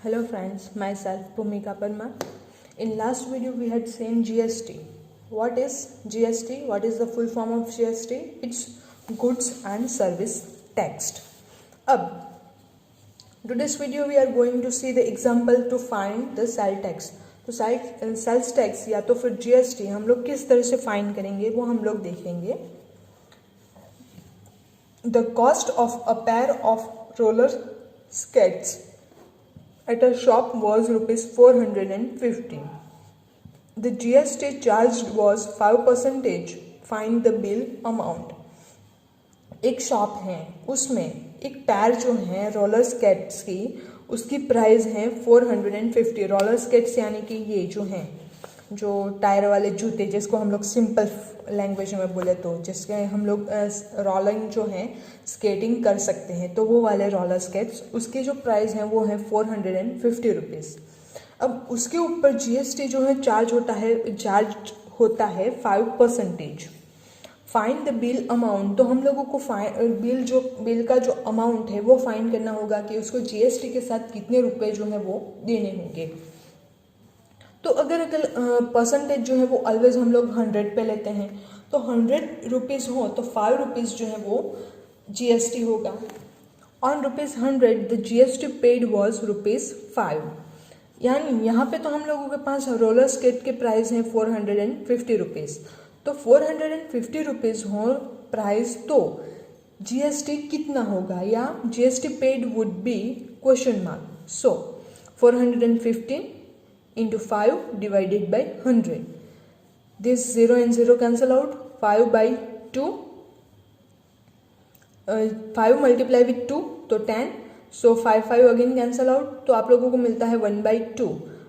Hello friends, myself Bhumika Parmar. In last video we had seen GST. What is GST? What is the full form of GST? It's Goods and Service Tax. अब today's video we are going to see the example to find the sales tax. तो sales tax या तो फिर GST हम लोग किस तरह से फाइंड करेंगे वो हम लोग देखेंगे. The cost of a pair of roller skates at a shop was ₹450. The GST charged was 5%. Find the bill amount. एक शॉप है, उसमें एक पैर जो है रोलर स्केट्स की, उसकी प्राइस है 450. रोलर स्केट्स यानी कि ये जो हैं जो टायर वाले जूते, जिसको हम लोग सिंपल लैंग्वेज में बोले तो जिसके हम लोग रोलिंग जो है स्केटिंग कर सकते हैं, तो वो वाले रोलर स्केट्स, उसकी जो प्राइस है वो है 450 रुपीज़. अब उसके ऊपर GST जो है चार्ज होता है 5%. Find the bill amount. तो हम लोगों को बिल का जो अमाउंट है वो फाइंड करना होगा कि उसको GST के साथ कितने रुपए जो है वो देने होंगे. तो अगर परसेंटेज जो है वो ऑलवेज हम लोग 100 पे लेते हैं, तो 100 रुपीज़ हो तो 5 रुपीज़ जो है वो GST होगा. On ₹100 the GST paid was ₹5. यानी यहाँ पे तो हम लोगों के पास रोलर स्केट के प्राइस है 450 रुपीज़. तो 450 रुपीज़ हो प्राइस, तो GST कितना होगा या GST paid would be question mark. So 450 into 5 divided by 100. This 0 and 0 cancel out. 5 by 2. 5 multiply with 2 तो 10. So 5 again cancel out. तो आप लोगों को मिलता है 1/2.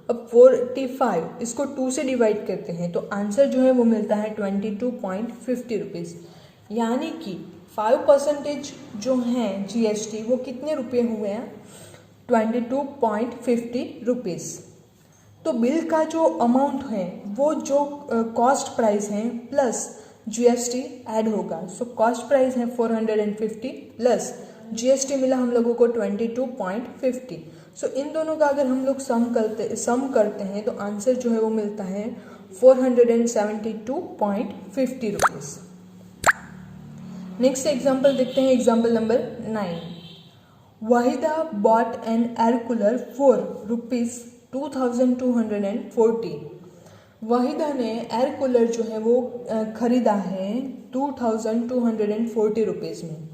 अब 45 इसको 2 से डिवाइड करते हैं तो आंसर जो है वो मिलता है 22.50 रुपीज़. यानी कि 5% जो है GST वो कितने रुपये हुए हैं? 22.50 रुपीज़. तो बिल का जो अमाउंट है वो जो कॉस्ट प्राइस है प्लस GST ऐड होगा. सो कॉस्ट प्राइस है 450 प्लस GST मिला हम लोगों को 22.50. सो इन दोनों का अगर हम लोग सम करते हैं तो आंसर जो है वो मिलता है 472.50 रुपीज़. नेक्स्ट एग्जाम्पल देखते हैं. Example number 9. Waheeda bot N air cooler for ₹2240. Waheeda ने एयर कूलर जो है वो खरीदा है 2240 रुपीज़ में,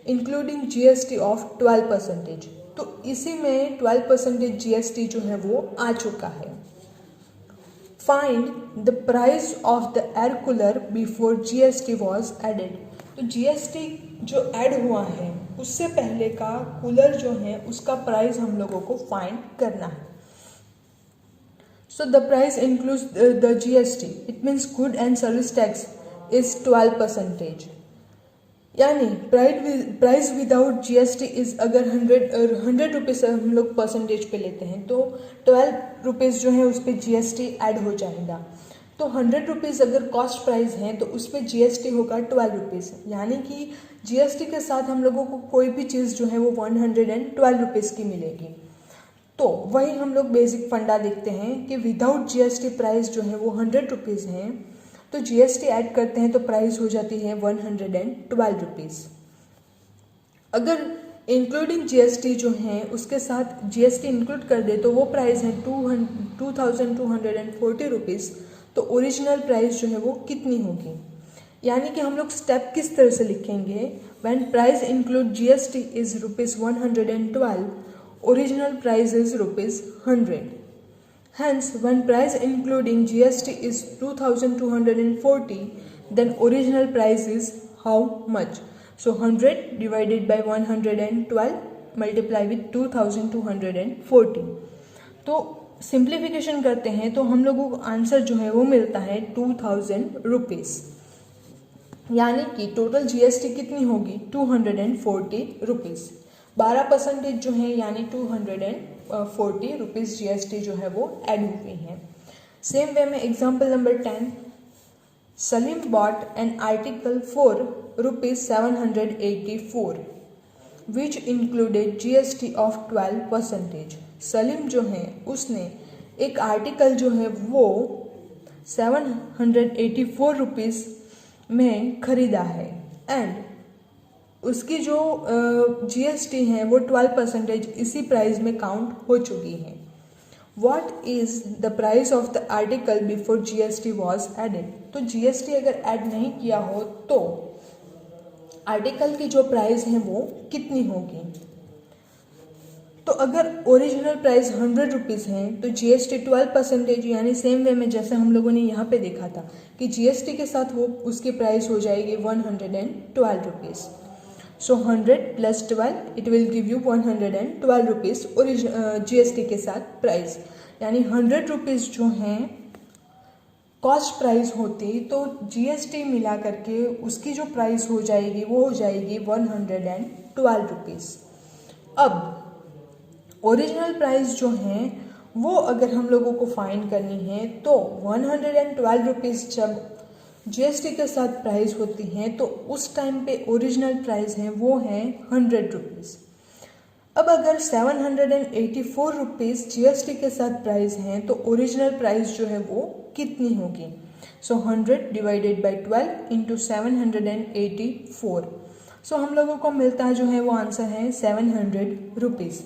इंक्लूडिंग GST ऑफ 12%. तो इसी में 12% GST जो है वो आ चुका है. Find the price of the air cooler before GST was added. तो GST जो ऐड हुआ है उससे पहले का कूलर जो है उसका प्राइस हम लोगों को फाइंड करना है. So the price includes the GST. It means good and service tax is 12%. यानी प्राइस विदाउट GST इज अगर 100 रुपीज़ हम लोग परसेंटेज पे लेते हैं तो 12 रुपीज़ जो है उस पर GST ऐड हो जाएगा. तो 100 रुपीज़ अगर कॉस्ट प्राइस है तो उस पर GST होगा 12 रुपीज़. यानी कि GST के साथ हम लोगों को कोई भी चीज़ जो है वो 112 रुपीज़ की मिलेगी. तो वही हम लोग बेसिक फंडा देखते हैं कि विदाउट GST प्राइस जो है वो 100 रुपीज़ है, तो GST ऐड करते हैं तो प्राइस हो जाती है 112 रुपीज़. अगर इंक्लूडिंग GST जो है उसके साथ GST इंक्लूड कर दे तो वो प्राइस है 2240 रुपीज़. तो ओरिजिनल प्राइस जो है वो कितनी होगी? यानी कि हम लोग स्टेप किस तरह से लिखेंगे? When price include GST is ₹112, original price is ₹100. Hence, when price including GST is 2240, then original price is how much? So 100 divided by 112 multiply with 2240. तो सिंप्लीफिकेशन करते हैं तो हम लोगों को आंसर जो है वो मिलता है 2000 रुपीज़. यानी कि टोटल GST कितनी होगी? 240 रुपीज़. 12% जो है यानी 240 रुपीज़ GST जो है वो ऐड हुई है. सेम वे में example number 10. Salim bot an article for ₹784 which included GST of 12%. Salim जो है उसने एक आर्टिकल जो है वो 784 रुपीज़ में ख़रीदा है एंड उसकी जो जीएसटी है वो 12% इसी प्राइस में काउंट हो चुकी है। What is the price of the article before GST was added? तो GST अगर ऐड नहीं किया हो तो आर्टिकल की जो प्राइस है वो कितनी होगी? तो अगर ओरिजिनल प्राइस 100 रुपीज़ है तो जीएसटी 12% यानी सेम वे में जैसे हम लोगों ने यहाँ पे देखा था कि जीएसटी के साथ वो उसकी प्राइस हो जाएगी 112 rupees. So 100 + 12 it will give you 112 rupees GST के साथ प्राइस, यानी 100 रुपीज़ जो हैं कॉस्ट प्राइस होती तो जीएसटी मिला करके उसकी जो प्राइस हो जाएगी वो हो जाएगी 112 रुपीज़। अब ओरिजिनल प्राइस जो है वो अगर हम लोगों को फाइंड करनी है तो 112 रुपीज़ जब जीएसटी के साथ प्राइस होती है तो उस टाइम पे ओरिजिनल प्राइस है वो है 100 रुपीज़। अब अगर 784 रुपीज़ जीएसटी के साथ प्राइस हैं तो ओरिजिनल प्राइस जो है वो कितनी होगी? सो 100 / 12 × 784। सो हम लोगों को मिलता है जो है वो आंसर है 700 रुपीज़।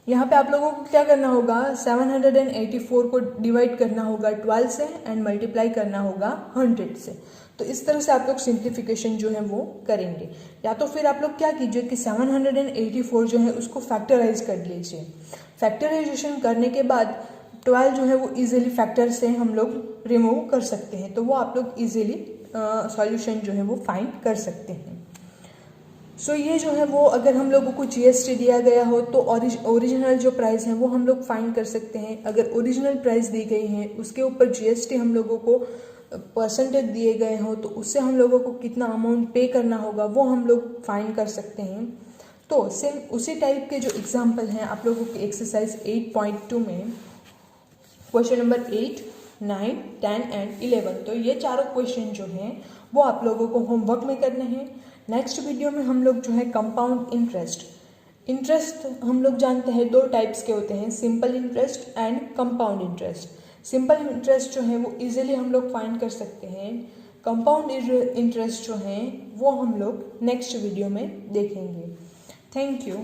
यहाँ पे आप लोगों को क्या करना होगा, 784 को डिवाइड करना होगा 12 से एंड मल्टीप्लाई करना होगा 100 से। तो इस तरह से आप लोग सिंप्लीफिकेशन जो है वो करेंगे, या तो फिर आप लोग क्या कीजिए कि 784 जो है उसको फैक्टराइज कर लीजिए। फैक्टराइजेशन करने के बाद 12 जो है वो इजीली फैक्टर से हम लोग रिमूव कर सकते हैं, तो वो आप लोग इजीली सॉल्यूशन जो है वो फाइंड कर सकते हैं। सो ये जो है वो अगर हम लोगों को जीएसटी दिया गया हो तो ओरिजिनल जो प्राइस है वो हम लोग फाइंड कर सकते हैं। अगर ओरिजिनल प्राइस दी गई है उसके ऊपर जीएसटी हम लोगों को परसेंटेज दिए गए हो तो उससे हम लोगों को कितना अमाउंट पे करना होगा वो हम लोग फाइंड कर सकते हैं। तो सेम उसी टाइप के जो एग्जाम्पल हैं आप लोगों के एक्सरसाइज 8.2 में क्वेश्चन नंबर 8, 9, 10 एंड 11, तो ये चारों क्वेश्चन जो हैं वो आप लोगों को होमवर्क में करने हैं। नेक्स्ट वीडियो में हम लोग जो है कंपाउंड इंटरेस्ट हम लोग जानते हैं 2 टाइप्स के होते हैं, simple interest and compound interest. Simple interest जो है वो इजीली हम लोग फाइंड कर सकते हैं, कंपाउंड इंटरेस्ट जो है वो हम लोग नेक्स्ट वीडियो में देखेंगे। Thank you.